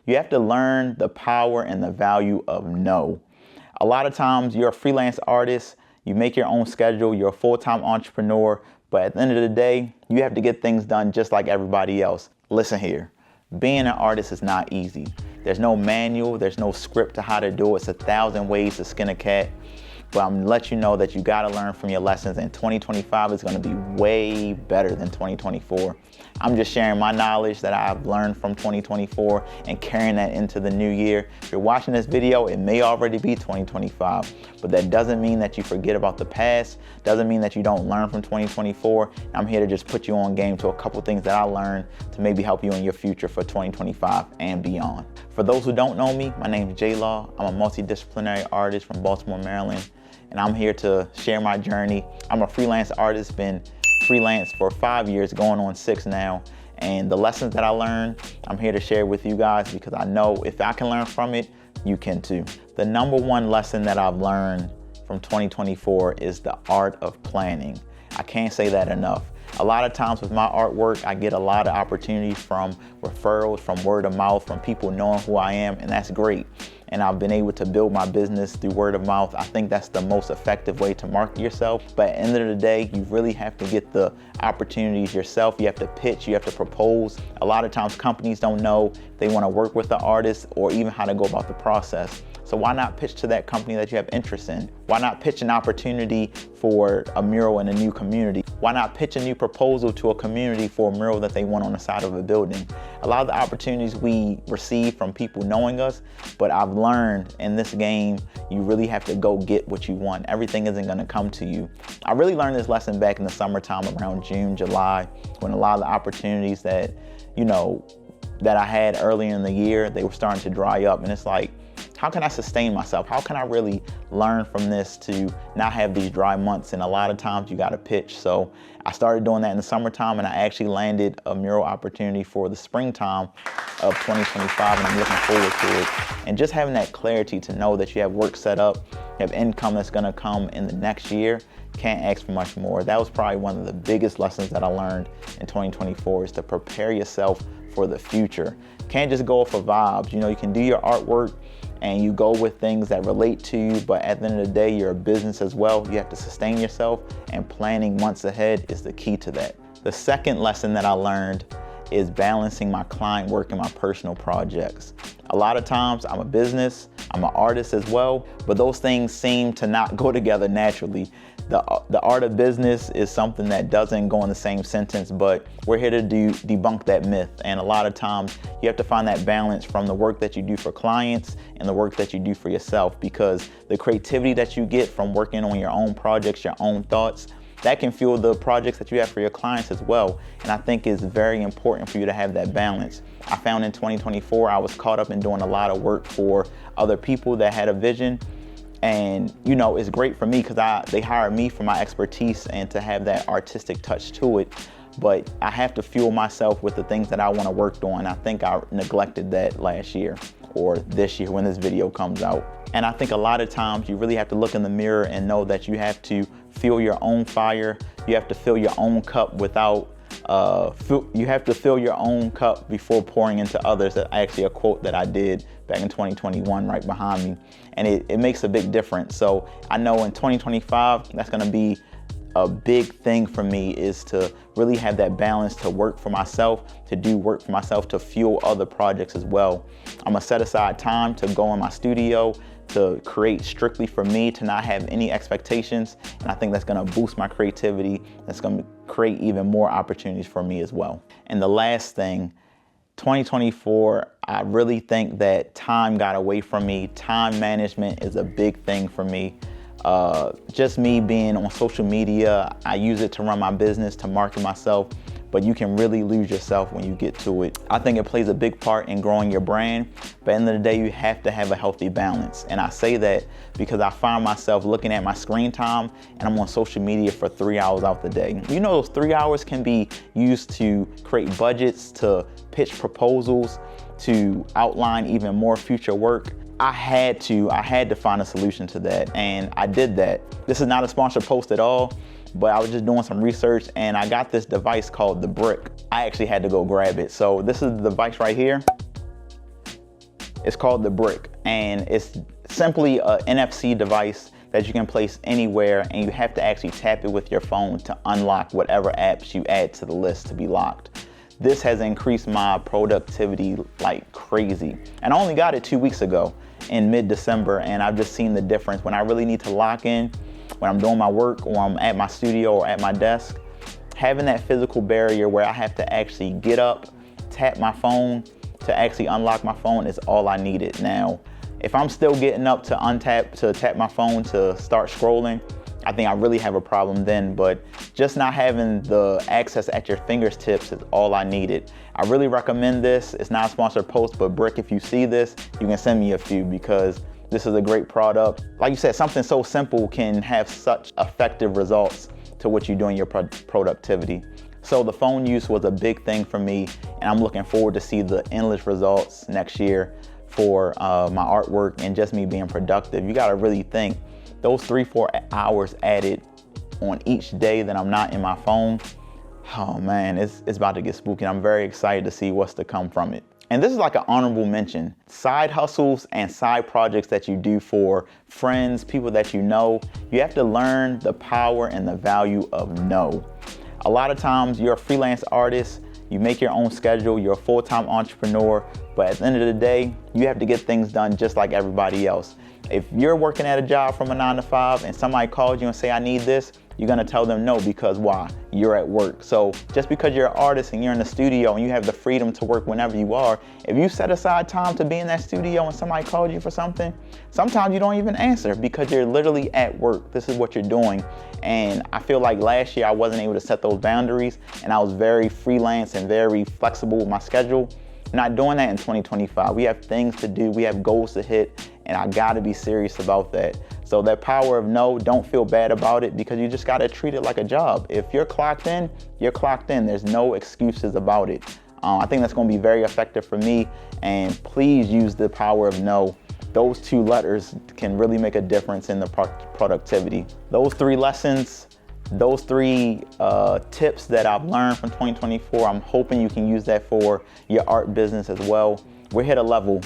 You have to learn the power and the value of no. A lot of times you're a freelance artist, you make your own schedule, you're a full-time entrepreneur, but at the end of the day, you have to get things done just like everybody else. Listen here, being an artist is not easy. There's no manual, there's no script to how to do it. It's 1,000 ways to skin a cat. But I'm gonna let you know that you gotta learn from your lessons, and 2025 is gonna be way better than 2024. I'm just sharing my knowledge that I've learned from 2024 and carrying that into the new year. If you're watching this video, it may already be 2025, but that doesn't mean that you forget about the past, doesn't mean that you don't learn from 2024. I'm here to just put you on game to a couple things that I learned to maybe help you in your future for 2025 and beyond. For those who don't know me, my name is J-Law. I'm a multidisciplinary artist from Baltimore, Maryland, and I'm here to share my journey. I'm a freelance artist, been freelance for 5 years, going on 6 now. And the lessons that I learned, I'm here to share with you guys because I know if I can learn from it, you can too. The number one lesson that I've learned from 2024 is the art of planning. I can't say that enough. A lot of times with my artwork, I get a lot of opportunities from referrals, from word of mouth, from people knowing who I am, and that's great. And I've been able to build my business through word of mouth. I think that's the most effective way to market yourself. But at the end of the day, you really have to get the opportunities yourself. You have to pitch, you have to propose. A lot of times companies don't know if they want to work with the artist or even how to go about the process. So why not pitch to that company that you have interest in? Why not pitch an opportunity for a mural in a new community? Why not pitch a new proposal to a community for a mural that they want on the side of a building? A lot of the opportunities we receive from people knowing us, but I've learned in this game, you really have to go get what you want. Everything isn't gonna come to you. I really learned this lesson back in the summertime around June, July, when a lot of the opportunities that, that I had earlier in the year, they were starting to dry up. And it's like, how can I sustain myself? How can I really learn from this to not have these dry months? And a lot of times you got to pitch. So I started doing that in the summertime, and I actually landed a mural opportunity for the springtime of 2025, and I'm looking forward to it. And just having that clarity to know that you have work set up, you have income that's going to come in the next year, can't ask for much more. That was probably one of the biggest lessons that I learned in 2024 is to prepare yourself for the future. Can't just go for vibes. You can do your artwork and you go with things that relate to you, but at the end of the day, you're a business as well. You have to sustain yourself, and planning months ahead is the key to that. The second lesson that I learned is balancing my client work and my personal projects. A lot of times I'm a business, I'm an artist as well, but those things seem to not go together naturally. The art of business is something that doesn't go in the same sentence, but we're here to debunk that myth. And a lot of times you have to find that balance from the work that you do for clients and the work that you do for yourself, because the creativity that you get from working on your own projects, your own thoughts, that can fuel the projects that you have for your clients as well. And I think it's very important for you to have that balance. I found in 2024, I was caught up in doing a lot of work for other people that had a vision. And it's great for me because they hired me for my expertise and to have that artistic touch to it. But I have to fuel myself with the things that I want to work on. I think I neglected that last year or this year when this video comes out. And I think a lot of times you really have to look in the mirror and know that you have to fuel your own fire. You have to fill your own cup you have to fill your own cup before pouring into others. That's actually a quote that I did back in 2021 right behind me. And it makes a big difference. So I know in 2025, that's gonna be a big thing for me, is to really have that balance to work for myself, to do work for myself, to fuel other projects as well. I'm gonna set aside time to go in my studio, to create strictly for me, to not have any expectations. And I think that's gonna boost my creativity. That's gonna create even more opportunities for me as well. And the last thing, 2024, I really think that time got away from me. Time management is a big thing for me. Just me being on social media, I use it to run my business, to market myself, but you can really lose yourself when you get to it. I think it plays a big part in growing your brand, but at the end of the day, you have to have a healthy balance. And I say that because I find myself looking at my screen time and I'm on social media for 3 hours out the day. Those 3 hours can be used to create budgets, to pitch proposals, to outline even more future work. I had to find a solution to that, and I did that. This is not a sponsored post at all, but I was just doing some research and I got this device called the Brick. I actually had to go grab it. So this is the device right here. It's called the Brick, and it's simply a NFC device that you can place anywhere, and you have to actually tap it with your phone to unlock whatever apps you add to the list to be locked. This has increased my productivity like crazy. And I only got it 2 weeks ago in mid-December, and I've just seen the difference. When I really need to lock in, when I'm doing my work or I'm at my studio or at my desk, having that physical barrier where I have to actually get up, tap my phone to actually unlock my phone is all I needed. Now, if I'm still getting up to tap my phone to start scrolling, I think I really have a problem then, but just not having the access at your fingertips is all I needed. I really recommend this. It's not a sponsored post, but Brick, if you see this, you can send me a few because this is a great product. Like you said, something so simple can have such effective results to what you do in your productivity. So the phone use was a big thing for me, and I'm looking forward to see the endless results next year for my artwork and just me being productive. You gotta really think, those 3-4 hours added on each day that I'm not in my phone, oh man, it's about to get spooky. I'm very excited to see what's to come from it. And this is like an honorable mention. Side hustles and side projects that you do for friends, people that you know, you have to learn the power and the value of no. A lot of times you're a freelance artist, you make your own schedule, you're a full-time entrepreneur, but at the end of the day, you have to get things done just like everybody else. If you're working at a job from a 9 to 5 and somebody calls you and say, I need this, you're gonna tell them no because why? You're at work. So just because you're an artist and you're in the studio and you have the freedom to work whenever you are, if you set aside time to be in that studio and somebody calls you for something, sometimes you don't even answer because you're literally at work. This is what you're doing. And I feel like last year I wasn't able to set those boundaries, and I was very freelance and very flexible with my schedule. Not doing that in 2025. We have things to do, we have goals to hit, and I gotta be serious about that. So that power of no, don't feel bad about it because you just gotta treat it like a job. If you're clocked in, you're clocked in. There's no excuses about it. I think that's gonna be very effective for me, and please use the power of no. Those 2 letters can really make a difference in the productivity. Those 3 lessons, those 3 tips that I've learned from 2024, I'm hoping you can use that for your art business as well. We're here to level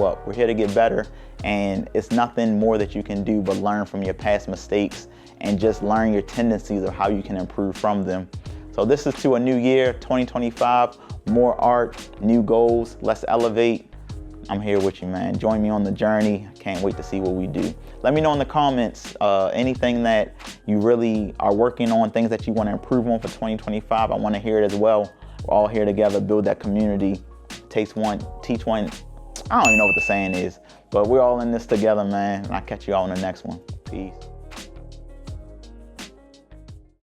up. We're here to get better, and it's nothing more that you can do but learn from your past mistakes and just learn your tendencies of how you can improve from them. So this is to a new year, 2025, more art, new goals, let's elevate. I'm here with you, man. Join me on the journey. Can't wait to see what we do. Let me know in the comments anything that you really are working on, things that you want to improve on for 2025. I want to hear it as well. We're all here together, build that community. Takes one, teach one. I don't even know what the saying is, but we're all in this together, man. And I'll catch you all in the next one. Peace.